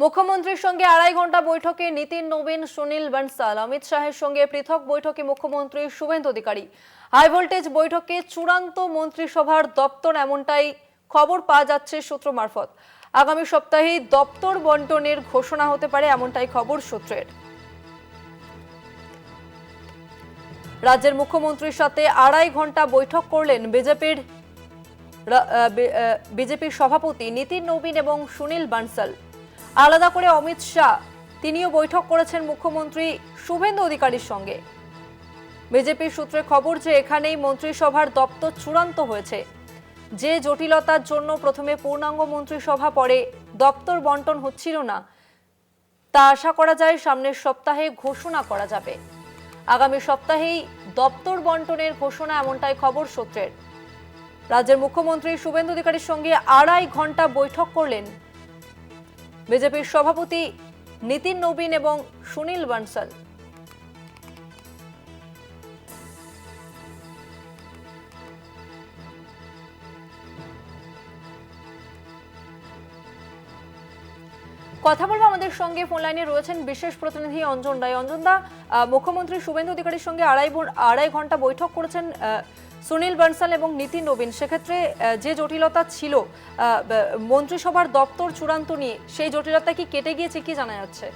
মুখ্যমন্ত্রীর সঙ্গে ২.৫ ঘন্টা বৈঠকে নীতিন নবীন, সুনীল বনসাল। অমিত শাহের সঙ্গে পৃথক বৈঠকে মুখ্যমন্ত্রী শুভেন্দু অধিকারী। হাই ভোল্টেজ বৈঠকে চূড়ান্ত মন্ত্রিসভার দপ্তর, এমনটাই খবর পাওয়া যাচ্ছে সূত্র মারফত। আগামী সপ্তাহে দপ্তর বন্টনের ঘোষণা হতে পারে, এমনটাই খবর সূত্রের। রাজ্যের মুখ্যমন্ত্রীর সাথে ২.৫ ঘন্টা বৈঠক করলেন বিজেপির সভাপতি নীতিন নবীন এবং সুনীল বনসাল। আলাদা করে অমিত শাহ, তিনিও বৈঠক করেছেন মুখ্যমন্ত্রী শুভেন্দু অধিকারীর সঙ্গে। বিজেপির সূত্রে খবর যে এখানেই মন্ত্রিসভার দপ্তর চূড়ান্ত হয়েছে। যে জটিলতার জন্য প্রথমে পূর্ণাঙ্গ মন্ত্রিসভা, পরে দপ্তর বন্টন হচ্ছিল না, তা আশা করা যায় সামনের সপ্তাহে ঘোষণা করা যাবে। আগামী সপ্তাহেই দপ্তর বন্টনের ঘোষণা, এমনটাই খবর সূত্রের। রাজ্যের মুখ্যমন্ত্রী শুভেন্দু অধিকারীর সঙ্গে ২.৫ ঘন্টা বৈঠক করলেন বিজেপির সভাপতি নীতিন নবীন এবং সুনীল বনসাল। কথা বলবো, আমাদের সঙ্গে ফোন লাইনে রয়েছেন বিশেষ প্রতিনিধি অঞ্জন রায়। অঞ্জন দা, মুখ্যমন্ত্রী শুভেন্দু অধিকারীর সঙ্গে ২.৫ ঘন্টা বৈঠক করেছেন সুনীল বনসাল এবং নীতিন নবীন। সেক্ষেত্রে যে জটিলতা ছিল মন্ত্রিসভার দপ্তর চূড়ান্ত নিয়ে, সেই জটিলতা কি কেটে গিয়েছে, কি জানা যাচ্ছে?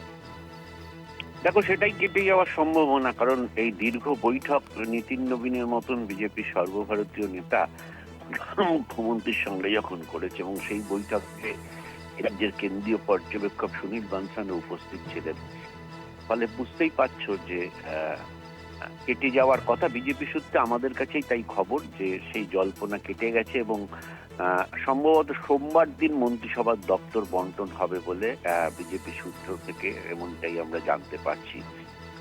দেখো, সেটাই কেটে যাওয়ার সম্ভাবনা, কারণ এই দীর্ঘ বৈঠক নীতিন নবীনের মতন বিজেপির সর্বভারতীয় নেতা মুখ্যমন্ত্রীর সঙ্গে যখন করেছে, এবং সেই বৈঠকে রাজ্যের কেন্দ্রীয় পর্যবেক্ষক সুনীল বনসালও উপস্থিত ছিলেন, ফলে বুঝতেই পারছো যে কেটে যাওয়ার কথা। বিজেপি সূত্রে আমাদের কাছেই তাই খবর যে সেই জল্পনা কেটে গেছে এবং সম্ভবত সোমবার দিন মন্ত্রিসভার দপ্তর বন্টন হবে বলে বিজেপি সূত্র থেকে এমনটাই আমরা জানতে পারছি।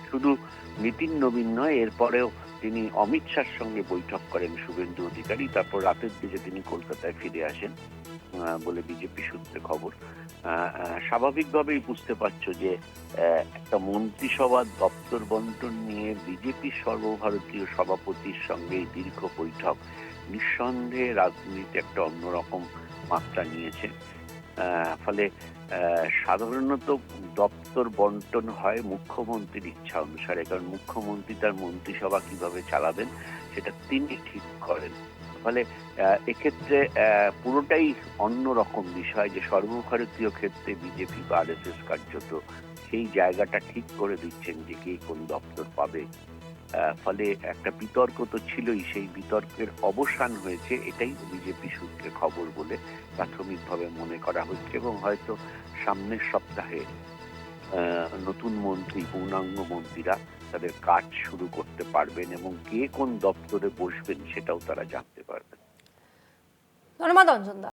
শুধু নীতিন নবীন নয়, এরপরেও তিনি অমিত শাহর সঙ্গে বৈঠক করেন শুভেন্দু অধিকারী, তারপর রাতের দিকে তিনি কলকাতায় ফিরে আসেন বলে বিজেপি সূত্রে খবর। স্বাভাবিকভাবেই বুঝতে পারছো যে একটা মন্ত্রিসভার দপ্তর বন্টন নিয়ে বিজেপির সর্বভারতীয় সভাপতির সঙ্গে দীর্ঘ বৈঠক নিঃসন্দেহে রাজনীতিতে একটা অন্যরকম মাত্রা নিয়েছে। ফলে সাধারণত দপ্তর বন্টন হয় মুখ্যমন্ত্রীর ইচ্ছা অনুসারে, কারণ মুখ্যমন্ত্রী তার মন্ত্রিসভা কিভাবে চালাবেন সেটা তিনি ঠিক করেন। ফলে এক্ষেত্রে পুরোটাই অন্যরকম বিষয়, যে সর্বভারতীয় ক্ষেত্রে বিজেপি বা আরএসএস কার্যত সেই জায়গাটা ঠিক করে দিচ্ছেন যে কে কোন দপ্তর পাবে। ফলে একটা বিতর্ক তো ছিলই, সেই বিতর্কের অবসান হয়েছে, এটাই বিজেপি সূত্রে খবর বলে প্রাথমিকভাবে মনে করা হচ্ছে। এবং হয়তো সামনের সপ্তাহে নতুন মন্ত্রী, পূর্ণাঙ্গ মন্ত্রীরা তাদের কাজ শুরু করতে পারবেন এবং কে কোন দপ্তরে বসবেন সেটাও তারা জানতে পারবেন। ধন্যবাদ অঞ্জন দা।